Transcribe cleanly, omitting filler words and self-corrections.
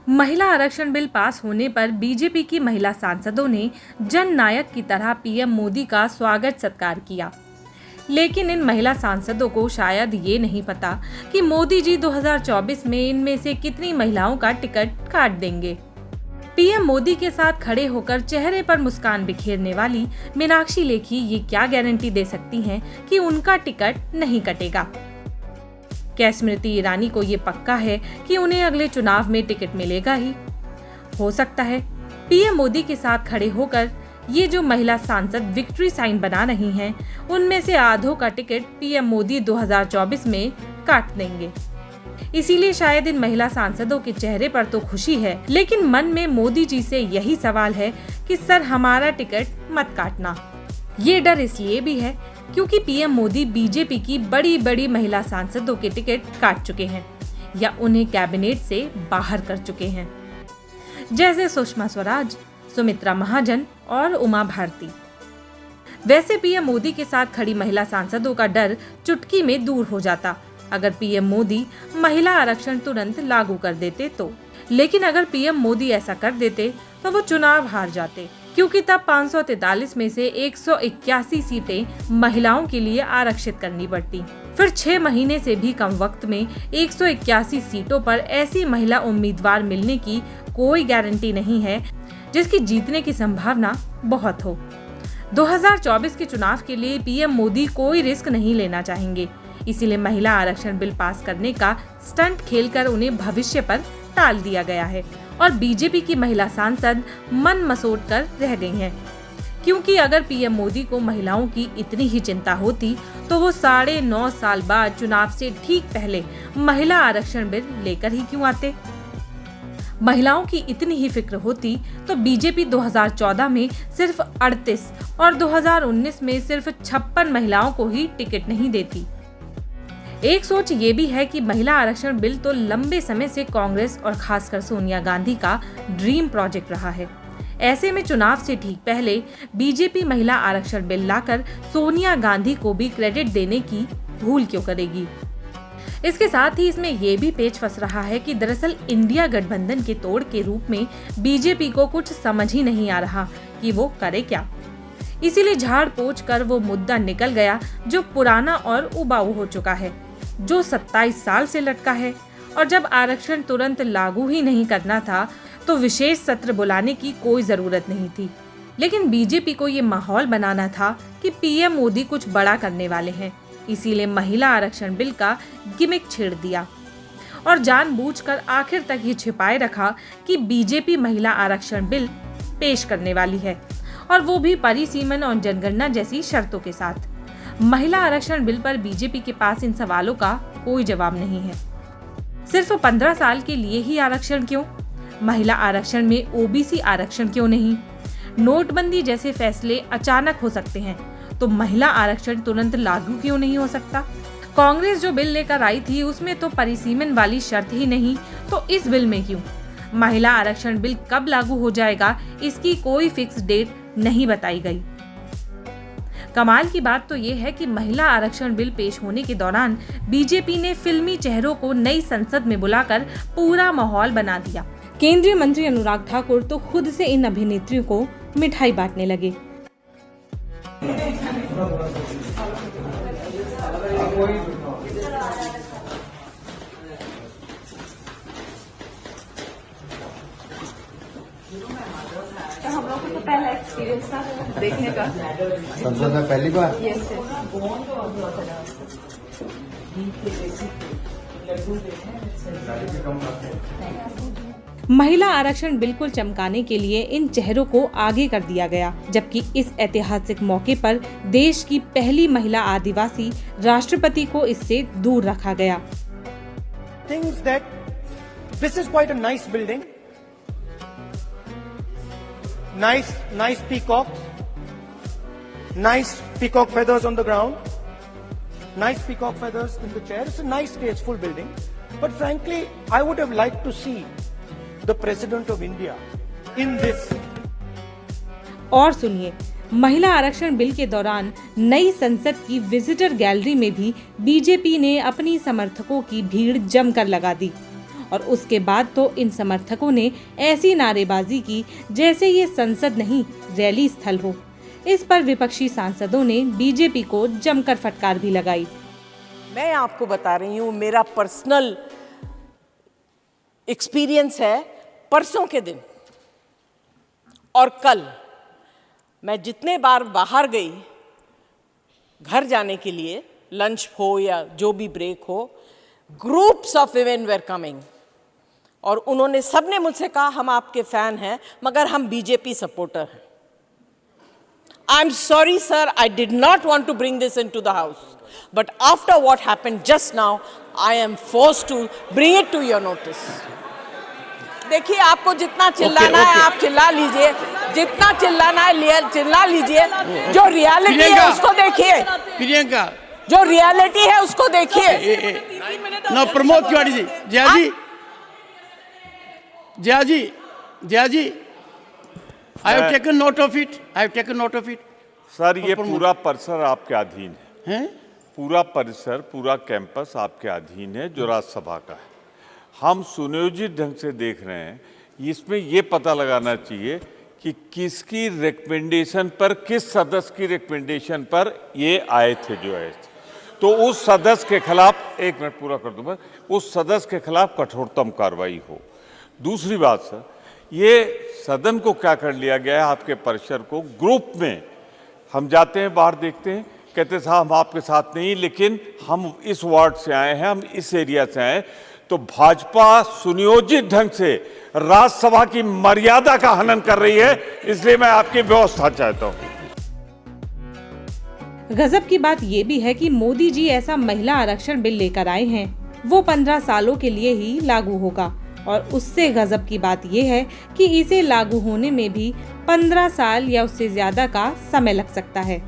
महिला आरक्षण bill pass होने पर बीजेपी की महिला सांसदों ने जननायक की तरह पीएम मोदी का स्वागत सत्कार किया। लेकिन इन महिला सांसदों को शायद ये नहीं पता कि मोदी जी 2024 में इनमें से कितनी महिलाओं का टिकट काट देंगे। पीएम मोदी के साथ खड़े होकर चेहरे पर मुस्कान बिखेरने वाली मीनाक्षी लेखी ये क्या गारंटी दे सकती हैं कि उनका टिकट नहीं कटेगा? क्या स्मृति ईरानी को ये पक्का है कि उन्हें अगले चुनाव में टिकट मिलेगा ही? हो सकता है पीएम मोदी के साथ खड़े होकर ये जो महिला सांसद विक्ट्री साइन बना रही हैं, उनमें से आधों का टिकट पीएम मोदी 2024 में काट देंगे। इसीलिए शायद इन महिला सांसदों के चेहरे पर तो खुशी है, लेकिन मन में मोदी जी से यही सवाल है कि सर हमारा टिकट मत काटना। ये डर इसलिए भी है क्योंकि पीएम मोदी बीजेपी की बड़ी बड़ी महिला सांसदों के टिकट काट चुके हैं या उन्हें कैबिनेट से बाहर कर चुके हैं, जैसे सुषमा स्वराज, सुमित्रा महाजन और उमा भारती। वैसे पीएम मोदी के साथ खड़ी महिला सांसदों का डर चुटकी में दूर हो जाता अगर पीएम मोदी महिला आरक्षण तुरंत लागू कर देते तो। लेकिन अगर पीएम मोदी ऐसा कर देते तो वो चुनाव हार जाते, क्योंकि तब 543 में से 181 सीटें महिलाओं के लिए आरक्षित करनी पड़ती। फिर 6 महीने से भी कम वक्त में 181 सीटों पर ऐसी महिला उम्मीदवार मिलने की कोई गारंटी नहीं है जिसकी जीतने की संभावना बहुत हो। 2024 के चुनाव के लिए पीएम मोदी कोई रिस्क नहीं लेना चाहेंगे, इसीलिए महिला आरक्षण बिल पास करने का स्टंट खेलकर उन्हें भविष्य पर टाल दिया गया है और बीजेपी की महिला सांसद मन मसोट कर रह गई हैं। क्योंकि अगर पीएम मोदी को महिलाओं की इतनी ही चिंता होती तो वो 9.5 साल बाद चुनाव से ठीक पहले महिला आरक्षण बिल लेकर ही क्यों आते? महिलाओं की इतनी ही फिक्र होती तो बीजेपी 2014 में सिर्फ 38 और 2019 में सिर्फ 56 महिलाओं को ही टिकट नहीं देती। एक सोच ये भी है कि महिला आरक्षण बिल तो लंबे समय से कांग्रेस और खासकर सोनिया गांधी का ड्रीम प्रोजेक्ट रहा है। ऐसे में चुनाव से ठीक पहले बीजेपी महिला आरक्षण बिल लाकर सोनिया गांधी को भी क्रेडिट देने की भूल क्यों करेगी? इसके साथ ही इसमें ये भी पेच फंस रहा है कि दरअसल इंडिया गठबंधन के तोड़ के रूप में बीजेपी को कुछ समझ ही नहीं आ रहा कि वो करे क्या। इसीलिए झाड़ पोंछ कर वो मुद्दा निकल गया जो पुराना और उबाऊ हो चुका है, जो 27 साल से लटका है। और जब आरक्षण तुरंत लागू ही नहीं करना था तो विशेष सत्र बुलाने की कोई जरूरत नहीं थी। लेकिन बीजेपी को ये माहौल बनाना था कि पीएम मोदी कुछ बड़ा करने वाले हैं, इसीलिए महिला आरक्षण बिल का गिमिक छेड़ दिया और जानबूझकर आखिर तक ये छिपाए रखा कि बीजेपी महिला आरक्षण बिल पेश करने वाली है, और वो भी परिसीमन और जनगणना जैसी शर्तों के साथ। महिला आरक्षण बिल पर बीजेपी के पास इन सवालों का कोई जवाब नहीं है। सिर्फ 15 साल के लिए ही आरक्षण क्यों? महिला आरक्षण में ओबीसी आरक्षण क्यों नहीं? नोटबंदी जैसे फैसले अचानक हो सकते हैं तो महिला आरक्षण तुरंत लागू क्यों नहीं हो सकता? कांग्रेस जो बिल लेकर आई थी उसमें तो परिसीमन वाली शर्त ही नहीं, तो इस बिल में क्यों? महिला आरक्षण बिल कब लागू हो जाएगा इसकी कोई फिक्स डेट नहीं बताई गई। कमाल की बात तो ये है कि महिला आरक्षण बिल पेश होने के दौरान बीजेपी ने फिल्मी चेहरों को नई संसद में बुलाकर पूरा माहौल बना दिया। केंद्रीय मंत्री अनुराग ठाकुर तो खुद से इन अभिनेत्रियों को मिठाई बांटने लगे। हम लोग को तो पहला एक्सपीरियंस था देखने का, संसद में पहली बार। महिला आरक्षण बिल्कुल चमकाने के लिए इन चेहरों को आगे कर दिया गया, जबकि इस ऐतिहासिक मौके पर देश की पहली महिला आदिवासी राष्ट्रपति को इससे दूर रखा गया। Thinks that this is quite a nice building, nice peacocks, nice peacock feathers on the ground, nice peacock feathers in the chair. It's a nice, tasteful building. But frankly, I would have liked to see the President of India in this. और सुनिए, महिला आरक्षण bill के दौरान नई संसद की visitor gallery में भी बीजेपी ने अपनी समर्थकों की भीड़ जमकर लगा दी और उसके बाद तो इन समर्थकों ने ऐसी नारेबाजी की जैसे ये संसद नहीं रैली स्थल हो। इस पर विपक्षी सांसदों ने बीजेपी को जमकर फटकार भी लगाई। मैं आपको बता रही हूँ, मेरा पर्सनल एक्सपीरियंस है। परसों के दिन और कल मैं जितने बार बाहर गई घर जाने के लिए, लंच हो या जो भी ब्रेक हो, groups of women were coming और उन्होंने सबने मुझसे कहा हम आपके फैन हैं मगर हम बीजेपी सपोर्टर हैं। I am sorry sir, I did not want to bring this into the house, but after what happened just now I am forced to bring it to your notice. देखिए, आपको जितना चिल्लाना है आप चिल्ला लीजिए, जितना चिल्लाना है चिल्ला लीजिए। जो रियलिटी है उसको देखिए, प्रियंका, जो रियलिटी है उसको देखिए। No Pramod Tiwari ji, Jaya ji, I have taken note of it, sir ये पूरा परिसर आपके अधीन है, पूरा परिसर, पूरा कैंपस आपके अधीन है जो राज्यसभा का है। हम सुनियोजित ढंग से देख रहे हैं। इसमें ये पता लगाना चाहिए कि किसकी रिकमेंडेशन पर, किस सदस्य की रिकमेंडेशन पर ये आए थे जो आए थे, तो उस सदस्य के खिलाफ, एक मिनट पूरा कर दूं मैं, उस सदस्य के खिलाफ कठोरतम कार्रवाई हो। दूसरी बात सर, ये सदन को क्या कर लिया गया है, आपके परिसर को ग्रुप में हम जाते हैं, बाहर देखते हैं, कहते साहब हम आपके साथ नहीं, लेकिन हम इस वार्ड से आए हैं, हम इस एरिया से आए। तो भाजपा सुनियोजित ढंग से राज्यसभा की मर्यादा का हनन कर रही है, इसलिए मैं आपकी व्यवस्था चाहता हूं। गजब की बात ये भी है कि मोदी जी ऐसा महिला आरक्षण बिल लेकर आए हैं, वो 15 सालों के लिए ही लागू होगा और उससे गजब की बात ये है कि इसे लागू होने में भी 15 साल या उससे ज्यादा का समय लग सकता है।